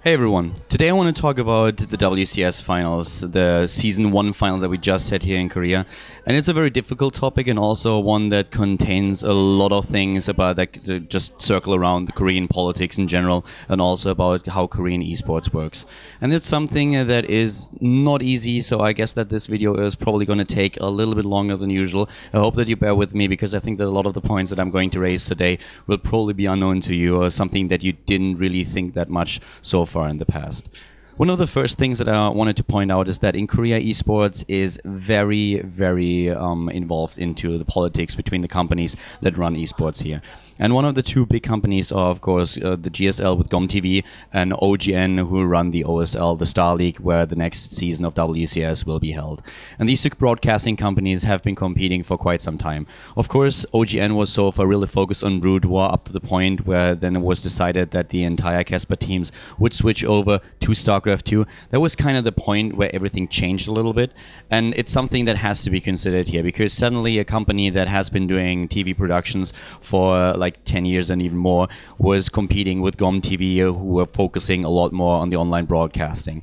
Hey everyone, today I want to talk about the WCS Finals, the Season 1 final that we just had here in Korea. And it's a very difficult topic and also one that contains a lot of things about that just circle around the Korean politics in general and also about how Korean esports works. And it's something that is not easy, so I guess that this video is probably going to take a little bit longer than usual. I hope that you bear with me because I think that a lot of the points that I'm going to raise today will probably be unknown to you or something that you didn't really think that much so far in the past. One of the first things that I wanted to point out is that in Korea, esports is very involved into the politics between the companies that run esports here. And one of the two big companies are, of course, the GSL with GomTV and OGN, who run the OSL, the Star League, where the next season of WCS will be held. And these two broadcasting companies have been competing for quite some time. Of course, OGN was so far really focused on Brood War up to the point where then it was decided that the entire Casper teams would switch over to StarCraft 2. That was kind of the point where everything changed a little bit. And it's something that has to be considered here because suddenly a company that has been doing TV productions for like 10 years and even more was competing with GomTV, who were focusing a lot more on the online broadcasting.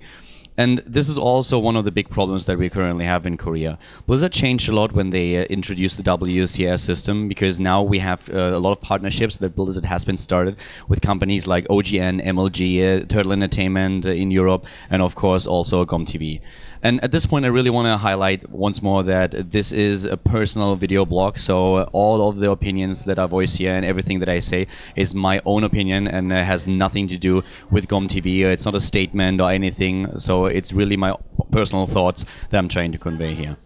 And this is also one of the big problems that we currently have in Korea. Blizzard changed a lot when they introduced the WCS system because now we have a lot of partnerships that Blizzard has been started with companies like OGN, MLG, Turtle Entertainment in Europe, and of course also GomTV. And at this point, I really want to highlight once more that this is a personal video blog, so all of the opinions that I voice here and everything that I say is my own opinion and has nothing to do with GomTV. It's not a statement or anything, so it's really my personal thoughts that I'm trying to convey here.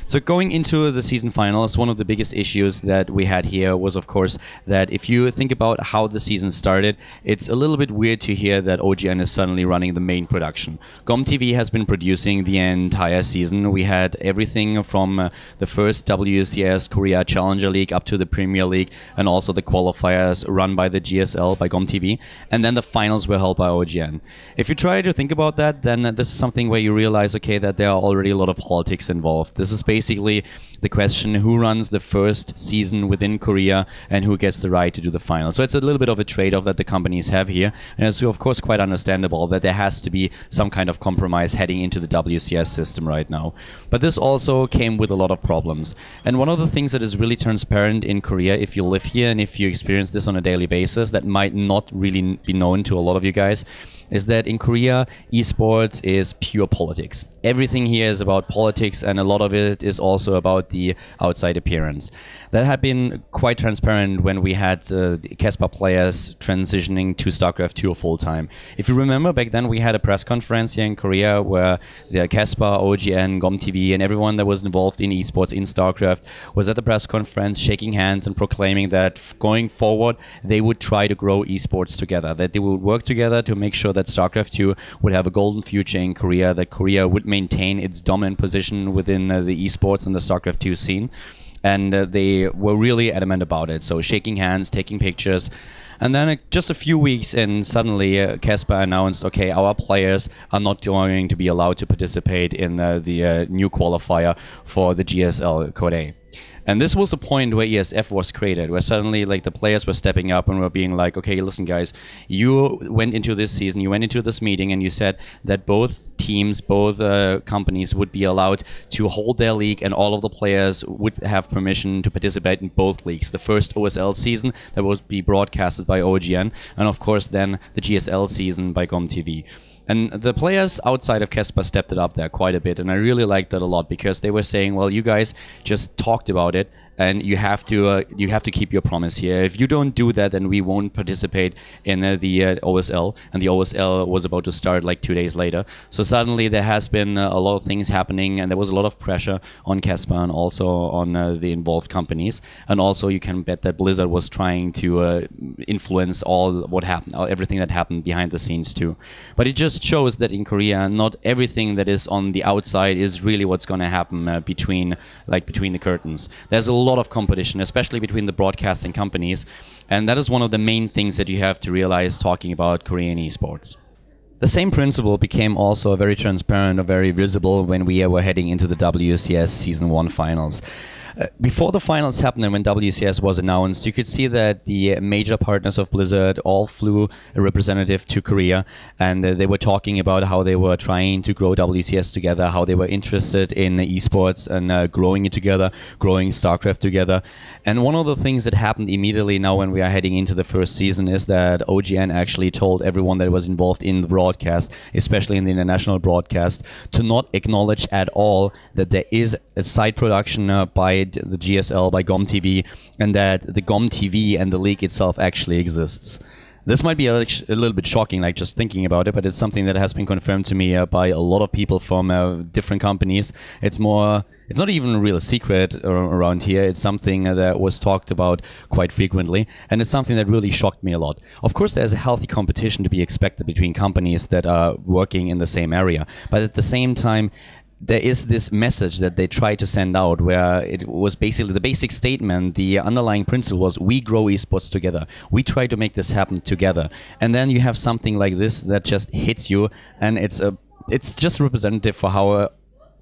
So going into the season finals, one of the biggest issues that we had here was, of course, that if you think about how the season started, it's a little bit weird to hear that OGN is suddenly running the main production. GomTV has been producing the entire season. We had everything from the first WCS Korea Challenger League up to the Premier League and also the qualifiers run by the GSL, by GomTV, and then the finals were held by OGN. If you try to think about that, then this is something where you realize, okay, that there are already a lot of politics involved. This is basically the question who runs the first season within Korea and who gets the right to do the final. So it's a little bit of a trade-off that the companies have here, and it's of course quite understandable that there has to be some kind of compromise heading into the WCS system right now. But this also came with a lot of problems. And one of the things that is really transparent in Korea, if you live here and if you experience this on a daily basis, that might not really be known to a lot of you guys, is that in Korea, esports is pure politics. Everything here is about politics, and a lot of it is also about the outside appearance. That had been quite transparent when we had the Casper players transitioning to StarCraft 2 full-time. If you remember, back then we had a press conference here in Korea where the Casper, OGN, GomTV, and everyone that was involved in esports in StarCraft was at the press conference shaking hands and proclaiming that going forward they would try to grow esports together, that they would work together to make sure that StarCraft 2 would have a golden future in Korea, that Korea would maintain its dominant position within the esports and the StarCraft 2 scene. And they were really adamant about it. So shaking hands, taking pictures. And then just a few weeks and suddenly Casper announced, okay, our players are not going to be allowed to participate in the new qualifier for the GSL Code A. And this was the point where ESF was created, where suddenly like the players were stepping up and were being like, okay, listen guys, you went into this season, you went into this meeting and you said that both teams, both companies would be allowed to hold their league and all of the players would have permission to participate in both leagues. The first OSL season that would be broadcasted by OGN and of course then the GSL season by GomTV. And the players outside of Casper stepped it up there quite a bit, and I really liked that a lot because they were saying, well, you guys just talked about it, and you have to keep your promise here. If you don't do that, then we won't participate in the OSL, and the OSL was about to start like 2 days later. So suddenly there has been a lot of things happening, and there was a lot of pressure on Casper and also on the involved companies. And also you can bet that Blizzard was trying to influence all what happened, everything that happened behind the scenes too. But it just shows that in Korea, not everything that is on the outside is really what's going to happen between the curtains. There's a lot of competition, especially between the broadcasting companies, and that is one of the main things that you have to realize talking about Korean esports. The same principle became also very transparent or very visible when we were heading into the WCS Season 1 finals. Before the finals happened and when WCS was announced, you could see that the major partners of Blizzard all flew a representative to Korea, and they were talking about how they were trying to grow WCS together, how they were interested in esports and growing it together, growing StarCraft together. And one of the things that happened immediately now when we are heading into the first season is that OGN actually told everyone that was involved in the broadcast, especially in the international broadcast, to not acknowledge at all that there is a side production by the GSL, by GOM TV, and that the GOM TV and the league itself actually exists. This might be a little bit shocking, like just thinking about it, but it's something that has been confirmed to me by a lot of people from different companies. It's not even a real secret around here. It's something that was talked about quite frequently, and it's something that really shocked me a lot. Of course, there's a healthy competition to be expected between companies that are working in the same area, but at the same time, there is this message that they try to send out where it was basically the basic statement, the underlying principle was we grow esports together. We try to make this happen together. And then you have something like this that just hits you, and it's just representative for how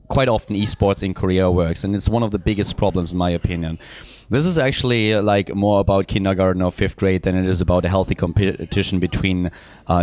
quite often esports in Korea works, and it's one of the biggest problems in my opinion. This is actually like more about kindergarten or 5th grade than it is about a healthy competition between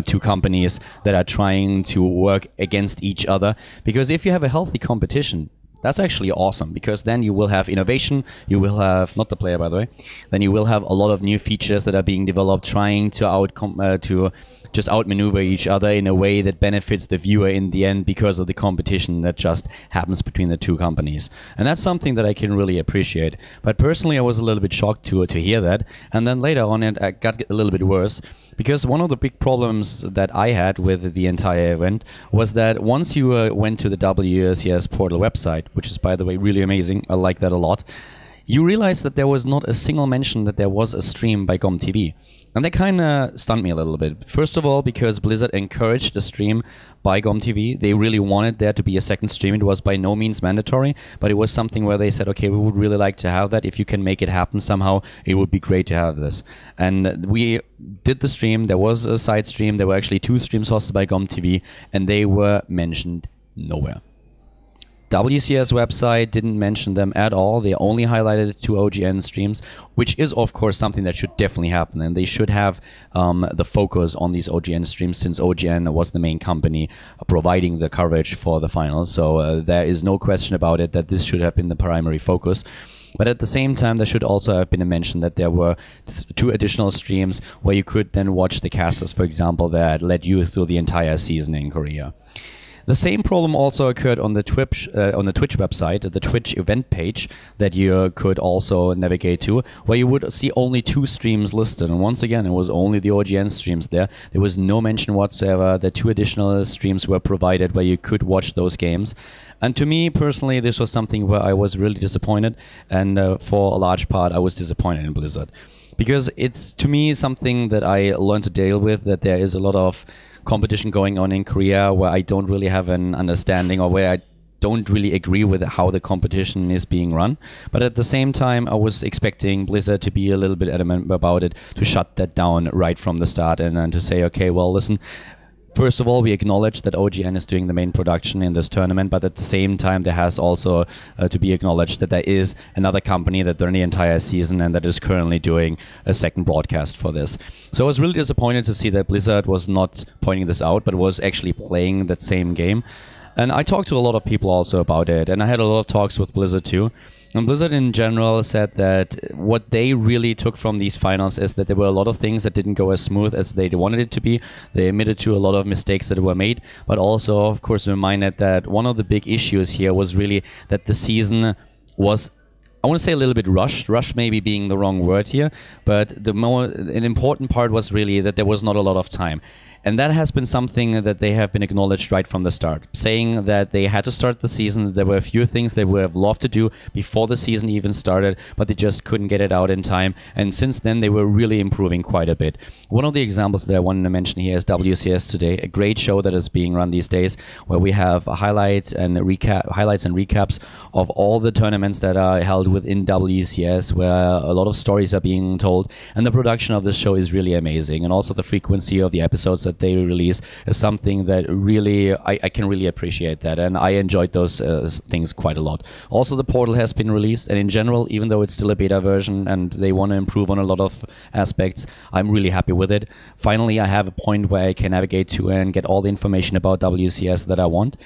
two companies that are trying to work against each other. Because if you have a healthy competition, that's actually awesome, because then you will have innovation, you will have, not the player by the way, then you will have a lot of new features that are being developed trying to just outmaneuver each other in a way that benefits the viewer in the end because of the competition that just happens between the two companies. And that's something that I can really appreciate. But personally, I was a little bit shocked to hear that. And then later on, it got a little bit worse, because one of the big problems that I had with the entire event was that once you went to the WCS portal website, which is, by the way, really amazing, I like that a lot, you realize that there was not a single mention that there was a stream by GOM TV. And that kind of stunned me a little bit. First of all, because Blizzard encouraged a stream by GOM TV. They really wanted there to be a second stream. It was by no means mandatory, but it was something where they said, okay, we would really like to have that. If you can make it happen somehow, it would be great to have this. And we did the stream. There was a side stream. There were actually 2 streams hosted by GOM TV, and they were mentioned nowhere. WCS website didn't mention them at all. They only highlighted 2 OGN streams, which is of course something that should definitely happen, and they should have the focus on these OGN streams, since OGN was the main company providing the coverage for the finals. So there is no question about it that this should have been the primary focus. But at the same time, there should also have been a mention that there were 2 additional streams where you could then watch the casters, for example, that led you through the entire season in Korea. The same problem also occurred on the Twitch website, the Twitch event page that you could also navigate to, where you would see only 2 streams listed. And once again, it was only the OGN streams there. There was no mention whatsoever that 2 additional streams were provided where you could watch those games. And to me, personally, this was something where I was really disappointed. And for a large part, I was disappointed in Blizzard. Because it's, to me, something that I learned to deal with, that there is a lot of competition going on in Korea where I don't really have an understanding, or where I don't really agree with how the competition is being run. But at the same time, I was expecting Blizzard to be a little bit adamant about it, to shut that down right from the start, and to say, okay, well, listen, first of all, we acknowledge that OGN is doing the main production in this tournament, but at the same time, there has also to be acknowledged that there is another company that during the entire season and that is currently doing a second broadcast for this. So I was really disappointed to see that Blizzard was not pointing this out, but was actually playing that same game. And I talked to a lot of people also about it, and I had a lot of talks with Blizzard too. And Blizzard in general said that what they really took from these finals is that there were a lot of things that didn't go as smooth as they wanted it to be. They admitted to a lot of mistakes that were made, but also, of course, reminded that one of the big issues here was really that the season was, I want to say, a little bit rushed maybe being the wrong word here, but an important part was really that there was not a lot of time. And that has been something that they have been acknowledged right from the start, saying that they had to start the season. There were a few things they would have loved to do before the season even started, but they just couldn't get it out in time. And since then, they were really improving quite a bit. One of the examples that I wanted to mention here is WCS Today, a great show that is being run these days, where we have highlights and recaps of all the tournaments that are held within WCS, where a lot of stories are being told. And the production of this show is really amazing. And also the frequency of the episodes that that they release is something that really, I can really appreciate that, and I enjoyed those things quite a lot. Also, the portal has been released, and in general, even though it's still a beta version and they want to improve on a lot of aspects, I'm really happy with it. Finally, I have a point where I can navigate to and get all the information about WCS that I want.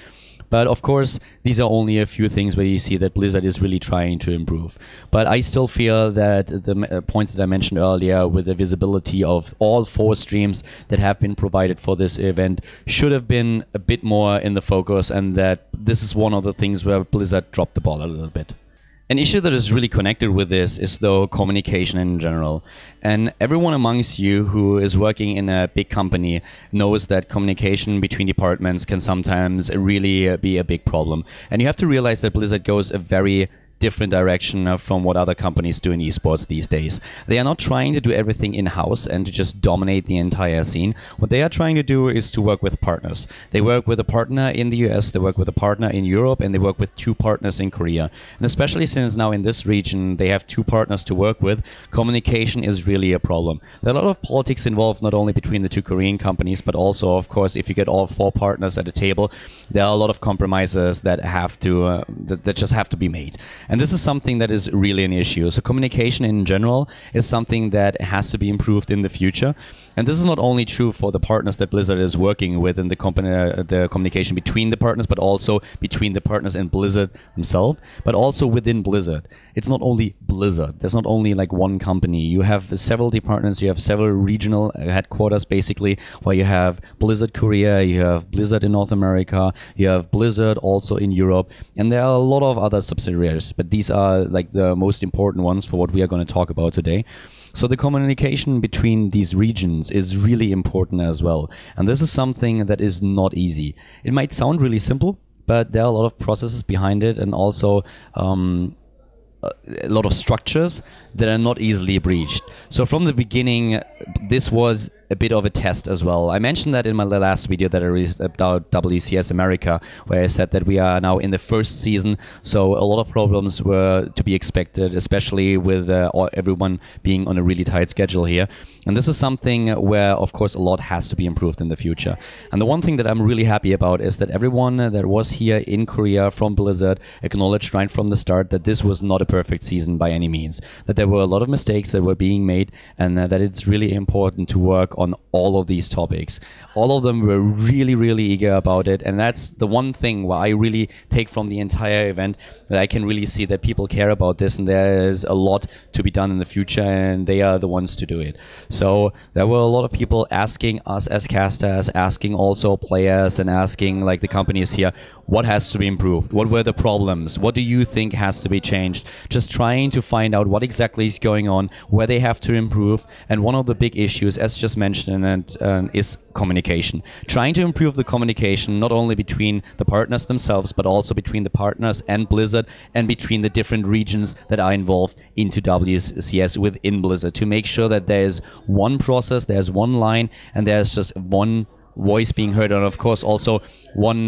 But of course, these are only a few things where you see that Blizzard is really trying to improve. But I still feel that the points that I mentioned earlier with the visibility of all 4 streams that have been provided for this event should have been a bit more in the focus, and that this is one of the things where Blizzard dropped the ball a little bit. An issue that is really connected with this is, though, communication in general. And everyone amongst you who is working in a big company knows that communication between departments can sometimes really be a big problem. And you have to realize that Blizzard goes a very different direction from what other companies do in esports these days. They are not trying to do everything in-house and to just dominate the entire scene. What they are trying to do is to work with partners. They work with a partner in the US, they work with a partner in Europe, and they work with 2 partners in Korea. And especially since now in this region they have 2 partners to work with, communication is really a problem. There are a lot of politics involved, not only between the 2 Korean companies, but also, of course, if you get all 4 partners at a table, there are a lot of compromises that have to that just have to be made. And this is something that is really an issue. So communication in general is something that has to be improved in the future. And this is not only true for the partners that Blizzard is working with in the company, the communication between the partners, but also between the partners and Blizzard themselves, but also within Blizzard. It's not only Blizzard. There's not only like one company. You have several departments, you have several regional headquarters basically, where you have Blizzard Korea, you have Blizzard in North America, you have Blizzard also in Europe, and there are a lot of other subsidiaries, but these are like the most important ones for what we are going to talk about today. So the communication between these regions is really important as well. And this is something that is not easy. It might sound really simple, but there are a lot of processes behind it, and also a lot of structures that are not easily breached. So from the beginning, this was a bit of a test as well. I mentioned that in my last video that I released about WCS America, where I said that we are now in the first season, so a lot of problems were to be expected, especially with everyone being on a really tight schedule here. And this is something where, of course, a lot has to be improved in the future. And the one thing that I'm really happy about is that everyone that was here in Korea from Blizzard acknowledged right from the start that this was not a perfect season by any means, that there were a lot of mistakes that were being made, and that it's really important to work on all of these topics. All of them were really, really eager about it, and that's the one thing where I really take from the entire event, that I can really see that people care about this, and there is a lot to be done in the future, and they are the ones to do it. So there were a lot of people asking us as casters, asking also players, and asking like the companies here, what has to be improved? What were the problems? What do you think has to be changed? Just trying to find out what exactly is going on, where they have to improve. And one of the big issues, as just mentioned, is communication. Trying to improve the communication, not only between the partners themselves, but also between the partners and Blizzard, and between the different regions that are involved into WCS within Blizzard, to make sure that there is one process, there's one line, and there's just one voice being heard, and of course also one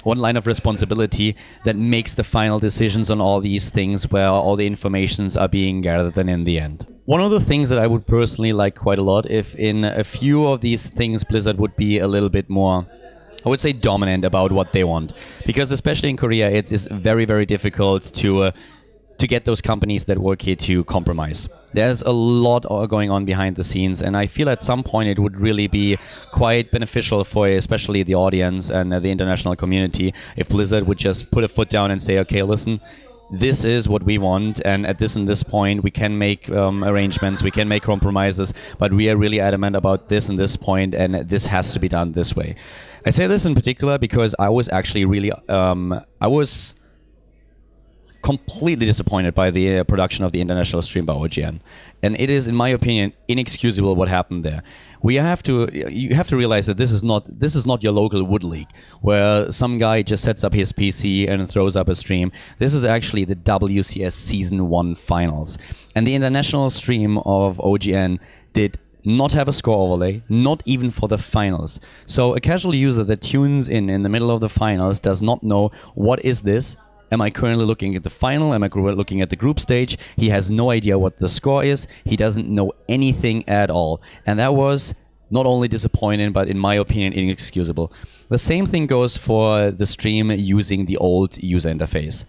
line of responsibility that makes the final decisions on all these things, where all the informations are being gathered then in the end. One of the things that I would personally like quite a lot, if in a few of these things Blizzard would be a little bit more, I would say, dominant about what they want, because especially in Korea it is very, very difficult to get those companies that work here to compromise. There's a lot going on behind the scenes, and I feel at some point it would really be quite beneficial for especially the audience and the international community if Blizzard would just put a foot down and say, okay, listen, this is what we want, and at this and this point we can make arrangements, we can make compromises, but we are really adamant about this and this point, and this has to be done this way. I say this in particular because I was actually really I was completely disappointed by the production of the international stream by OGN, and it is, in my opinion, inexcusable what happened there. You have to realize that this is not your local Wood League, where some guy just sets up his PC and throws up a stream. This is actually the WCS Season 1 Finals, and the international stream of OGN did not have a score overlay, not even for the finals. So a casual user that tunes in the middle of the finals does not know, what is this? Am I currently looking at the final? Am I looking at the group stage? He has no idea what the score is. He doesn't know anything at all. And that was not only disappointing, but in my opinion, inexcusable. The same thing goes for the stream using the old user interface.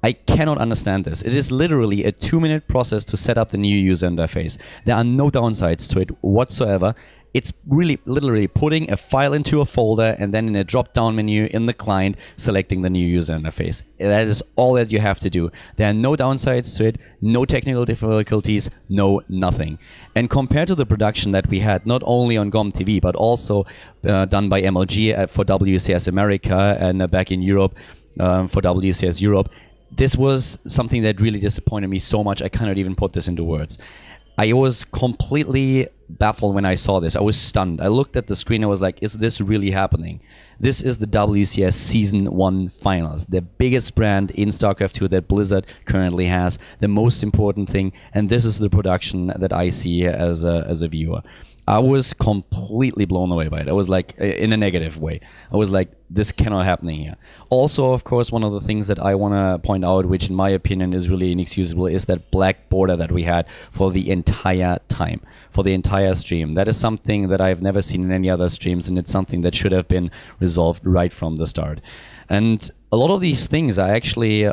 I cannot understand this. It is literally a 2-minute process to set up the new user interface. There are no downsides to it whatsoever. It's really literally putting a file into a folder and then in a drop-down menu in the client selecting the new user interface. That is all that you have to do. There are no downsides to it, no technical difficulties, no nothing. And compared to the production that we had, not only on GOM TV, but also done by MLG for WCS America and back in Europe for WCS Europe, this was something that really disappointed me so much I cannot even put this into words. I was completely baffled when I saw this. I was stunned. I looked at the screen and was like, is this really happening? This is the WCS Season 1 Finals, the biggest brand in StarCraft 2 that Blizzard currently has, the most important thing, and this is the production that I see as a viewer. I was completely blown away by it. I was like, in a negative way. I was like, this cannot happen here. Also, of course, one of the things that I want to point out, which in my opinion is really inexcusable, is that black border that we had for the entire time, for the entire stream. That is something that I've never seen in any other streams, and it's something that should have been resolved right from the start. And a lot of these things are actually,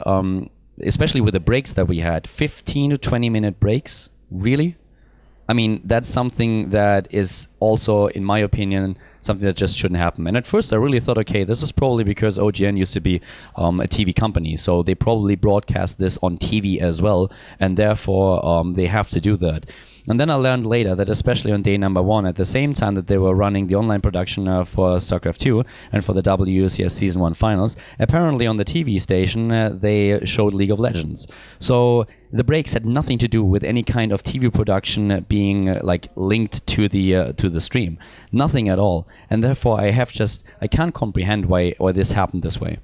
especially with the breaks that we had, 15 to 20 minute breaks, really? I mean, that's something that is also, in my opinion, something that just shouldn't happen. And at first I really thought, okay, this is probably because OGN used to be a TV company, so they probably broadcast this on TV as well, and therefore they have to do that. And then I learned later that especially on day number 1, at the same time that they were running the online production for StarCraft 2 and for the WCS Season 1 Finals, apparently on the TV station they showed League of Legends. So the breaks had nothing to do with any kind of TV production being like linked to the stream. Nothing at all. And therefore I can't comprehend why this happened this way.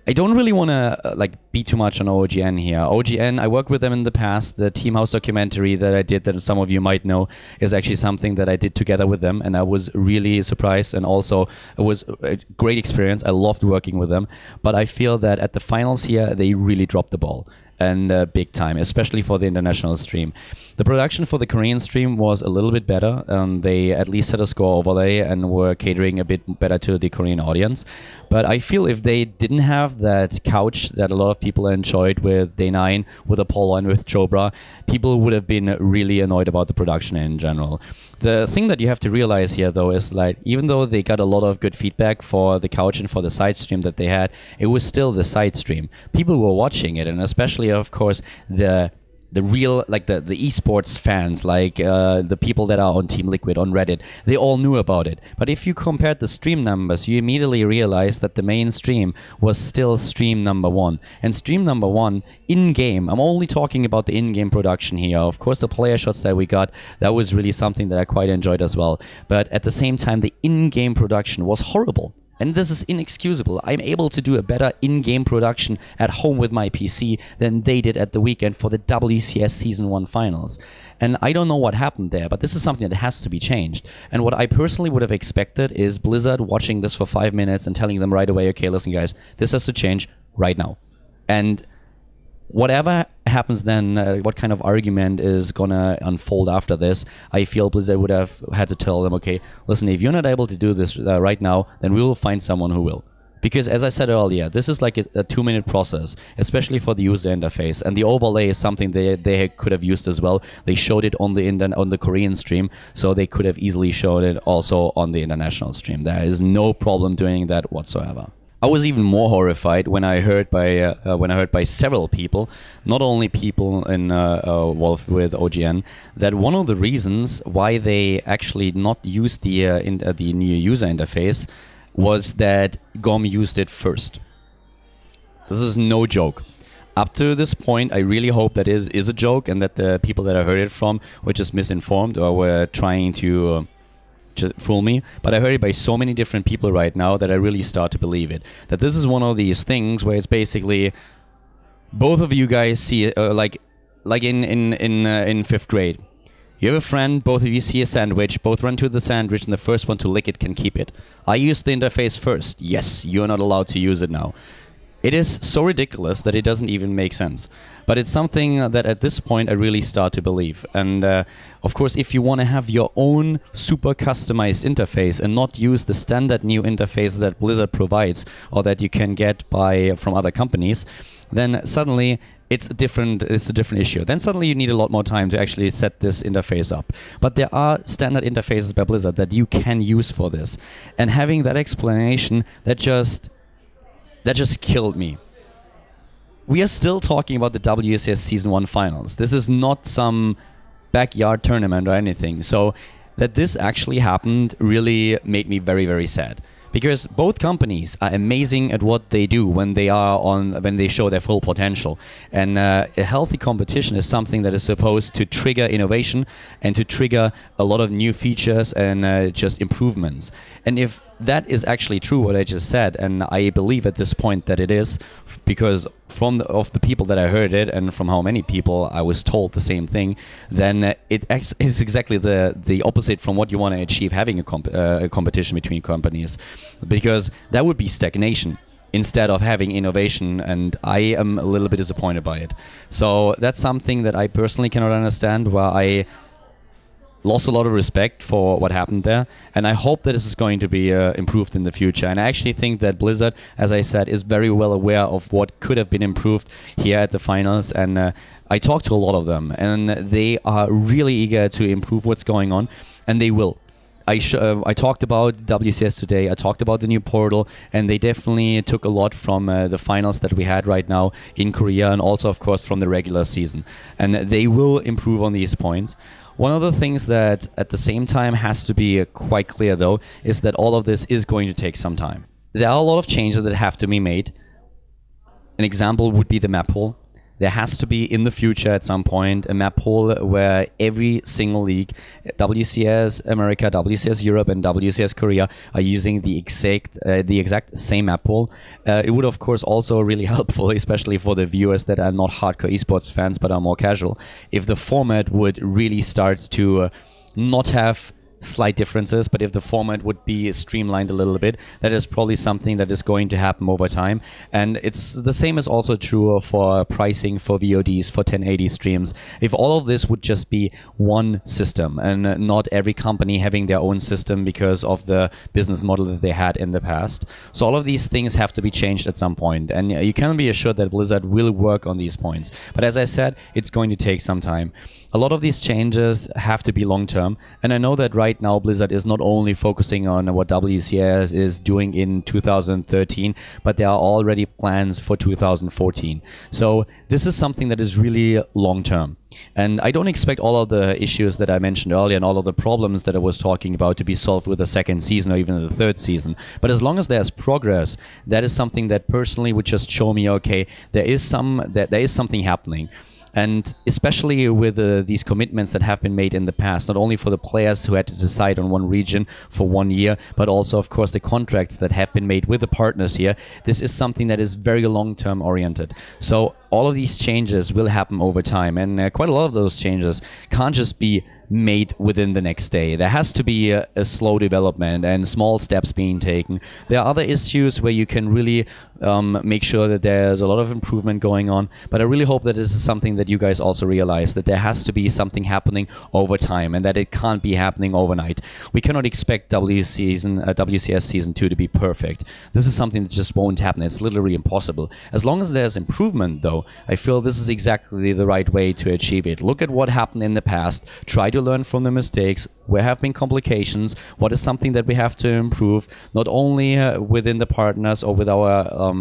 I don't really want to be too much on OGN here. OGN, I worked with them in the past. The Team House documentary that I did, that some of you might know, is actually something that I did together with them, and I was really surprised, and also it was a great experience. I loved working with them, but I feel that at the finals here, they really dropped the ball. And big time, especially for the international stream. The production for the Korean stream was a little bit better. They at least had a score overlay and were catering a bit better to the Korean audience. But I feel if they didn't have that couch that a lot of people enjoyed with Day 9, with Apollo and with Chobra, people would have been really annoyed about the production in general. The thing that you have to realize here, though, is like, even though they got a lot of good feedback for the couch and for the side stream that they had, it was still the side stream. People were watching it, and especially, of course, the real, like the eSports fans, like the people that are on Team Liquid, on Reddit, they all knew about it. But if you compared the stream numbers, you immediately realized that the main stream was still stream number 1. And stream number 1, in-game, I'm only talking about the in-game production here. Of course, the player shots that we got, that was really something that I quite enjoyed as well. But at the same time, the in-game production was horrible. And this is inexcusable. I'm able to do a better in-game production at home with my PC than they did at the weekend for the WCS Season 1 Finals. And I don't know what happened there, but this is something that has to be changed. And what I personally would have expected is Blizzard watching this for 5 minutes and telling them right away, okay, listen guys, this has to change right now. And whatever happens then, what kind of argument is gonna unfold after this, I feel Blizzard would have had to tell them, okay, listen, if you're not able to do this right now, then we will find someone who will. Because as I said earlier, this is like a 2-minute process, especially for the user interface, and the overlay is something they could have used as well. They showed it on the Korean stream, so they could have easily showed it also on the international stream. There is no problem doing that whatsoever. I was even more horrified when I heard by several people, not only people involved with OGN, that one of the reasons why they actually not used the new user interface was that GOM used it first. This is no joke. Up to this point, I really hope that it is a joke, and that the people that I heard it from were just misinformed or were trying to just fool me. But I heard it by so many different people right now that I really start to believe it. That this is one of these things where it's basically both of you guys see like in 5th grade. You have a friend, both of you see a sandwich, both run to the sandwich, and the first one to lick it can keep it. I used the interface first. Yes, you're not allowed to use it now. It is so ridiculous that it doesn't even make sense. But it's something that at this point I really start to believe. And of course, if you want to have your own super customized interface and not use the standard new interface that Blizzard provides or that you can get from other companies, then suddenly it's a different issue. Then suddenly you need a lot more time to actually set this interface up. But there are standard interfaces by Blizzard that you can use for this. And having that explanation, that just killed me. We are still talking about the WCS Season 1 Finals. This is not some backyard tournament or anything. So that this actually happened really made me very, very sad. Because both companies are amazing at what they do when they show their full potential. And a healthy competition is something that is supposed to trigger innovation and to trigger a lot of new features and just improvements. And if that is actually true, what I just said, and I believe at this point that it is, because of the people that I heard it and from how many people I was told the same thing, then it is exactly the opposite from what you want to achieve having a competition between companies, because that would be stagnation instead of having innovation, and I am a little bit disappointed by it. So that's something that I personally cannot understand, where I lost a lot of respect for what happened there, and I hope that this is going to be improved in the future. And I actually think that Blizzard, as I said, is very well aware of what could have been improved here at the finals, and I talked to a lot of them, and they are really eager to improve what's going on, and they will. I talked about WCS today, I talked about the new portal, and they definitely took a lot from the finals that we had right now in Korea, and also, of course, from the regular season. And they will improve on these points. One of the things that at the same time has to be quite clear, though, is that all of this is going to take some time. There are a lot of changes that have to be made. An example would be the map pool. There has to be in the future at some point a map pool where every single league, WCS America, WCS Europe, and WCS Korea, are using the exact same map pool. It would of course also really helpful, especially for the viewers that are not hardcore esports fans but are more casual, if the format would really start to not have slight differences, but if the format would be streamlined a little bit, that is probably something that is going to happen over time. And it's the same is also true for pricing for VODs, for 1080 streams. If all of this would just be one system and not every company having their own system because of the business model that they had in the past. So all of these things have to be changed at some point, and you can be assured that Blizzard will work on these points. But as I said, it's going to take some time. A lot of these changes have to be long-term, and I know that right now Blizzard is not only focusing on what WCS is doing in 2013, but there are already plans for 2014. So this is something that is really long-term. And I don't expect all of the issues that I mentioned earlier and all of the problems that I was talking about to be solved with the second season or even the third season. But as long as there's progress, that is something that personally would just show me, okay, there is something happening. And especially with these commitments that have been made in the past, not only for the players who had to decide on one region for 1 year, but also, of course, the contracts that have been made with the partners here, this is something that is very long-term oriented. So all of these changes will happen over time, and quite a lot of those changes can't just be made within the next day. There has to be a slow development and small steps being taken. There are other issues where you can really make sure that there's a lot of improvement going on, but I really hope that this is something that you guys also realize, that there has to be something happening over time and that it can't be happening overnight. We cannot expect WCS Season 2 to be perfect. This is something that just won't happen. It's literally impossible. As long as there's improvement, though, I feel this is exactly the right way to achieve it. Look at what happened in the past, try to learn from the mistakes, where have been complications, what is something that we have to improve, not only within the partners or with our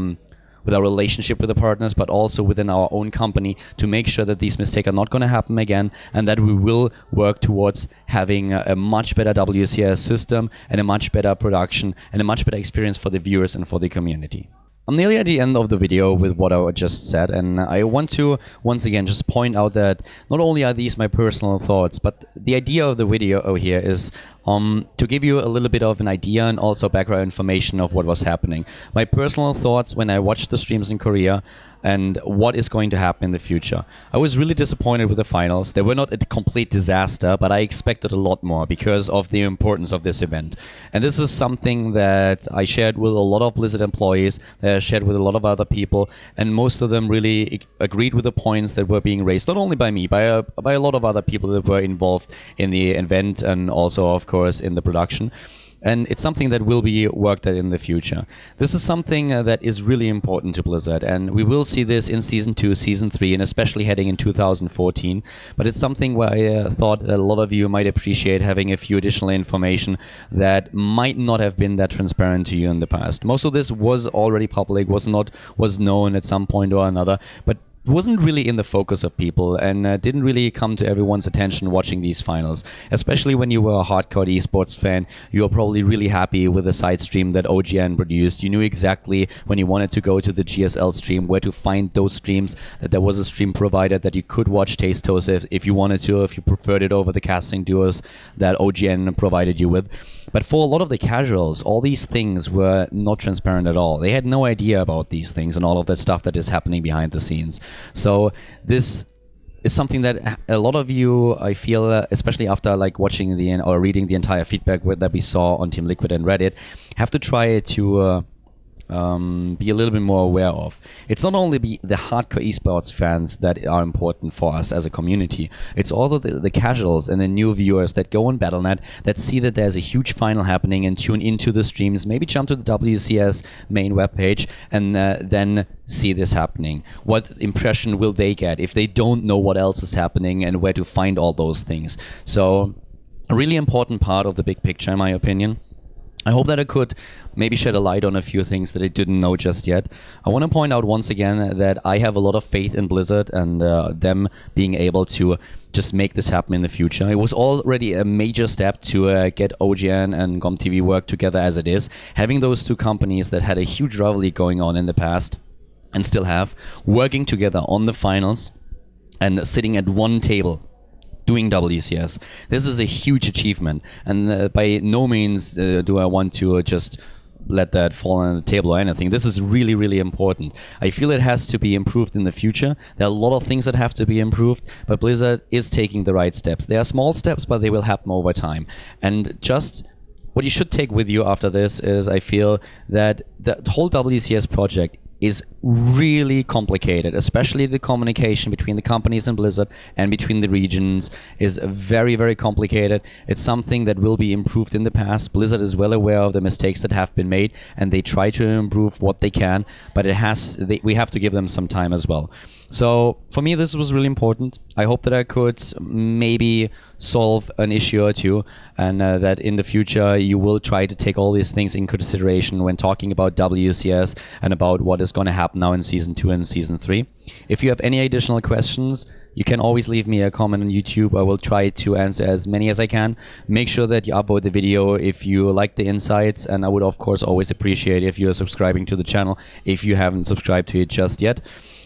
relationship with the partners, but also within our own company, to make sure that these mistakes are not going to happen again, and that we will work towards having a much better WCS system and a much better production and a much better experience for the viewers and for the community. I'm nearly at the end of the video with what I just said, and I want to once again just point out that not only are these my personal thoughts, but the idea of the video here is to give you a little bit of an idea and also background information of what was happening. My personal thoughts when I watched the streams in Korea and what is going to happen in the future. I was really disappointed with the finals. They were not a complete disaster, but I expected a lot more because of the importance of this event. And this is something that I shared with a lot of Blizzard employees, that I shared with a lot of other people, and most of them really agreed with the points that were being raised, not only by me, by a lot of other people that were involved in the event and also, of course, in the production. And it's something that will be worked at in the future. This is something that is really important to Blizzard, and we will see this in Season 2, Season 3, and especially heading in 2014. But it's something where I thought that a lot of you might appreciate having a few additional information that might not have been that transparent to you in the past. Most of this was already public, was known at some point or another, but wasn't really in the focus of people and didn't really come to everyone's attention watching these finals. Especially when you were a hardcore esports fan, you were probably really happy with the side stream that OGN produced. You knew exactly when you wanted to go to the GSL stream where to find those streams, that there was a stream provider that you could watch Taste Toast if you wanted to, if you preferred it over the casting duos that OGN provided you with. But for a lot of the casuals, all these things were not transparent at all. They had no idea about these things and all of that stuff that is happening behind the scenes. So this is something that a lot of you, I feel, especially after like watching or reading the entire feedback that we saw on Team Liquid and Reddit, have to try to be a little bit more aware of. It's not only the hardcore esports fans that are important for us as a community, it's also the casuals and the new viewers that go on Battle.net, that see that there's a huge final happening and tune into the streams, maybe jump to the WCS main webpage and then see this happening. What impression will they get if they don't know what else is happening and where to find all those things? So a really important part of the big picture, in my opinion. I hope that I could maybe shed a light on a few things that I didn't know just yet. I want to point out once again that I have a lot of faith in Blizzard and them being able to just make this happen in the future. It was already a major step to get OGN and GomTV work together as it is. Having those two companies that had a huge rivalry going on in the past and still have, working together on the finals and sitting at one table doing WCS. This is a huge achievement, and by no means do I want to just let that fall on the table or anything. This is really, really important. I feel it has to be improved in the future. There are a lot of things that have to be improved, but Blizzard is taking the right steps. They are small steps, but they will happen over time. And just what you should take with you after this is, I feel that the whole WCS project is really complicated, especially the communication between the companies and Blizzard and between the regions is very, very complicated. It's something that will be improved in the past. Blizzard is well aware of the mistakes that have been made and they try to improve what they can, but we have to give them some time as well. So for me, this was really important. I hope that I could maybe solve an issue or two, and that in the future you will try to take all these things in consideration when talking about WCS and about what is going to happen now in Season 2 and Season 3. If you have any additional questions, you can always leave me a comment on YouTube. I will try to answer as many as I can. Make sure that you upvote the video if you like the insights, and I would of course always appreciate if you are subscribing to the channel if you haven't subscribed to it just yet.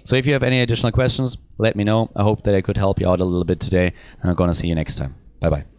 So if you have any additional questions, let me know. I hope that I could help you out a little bit today, and I'm gonna see you next time. Bye bye.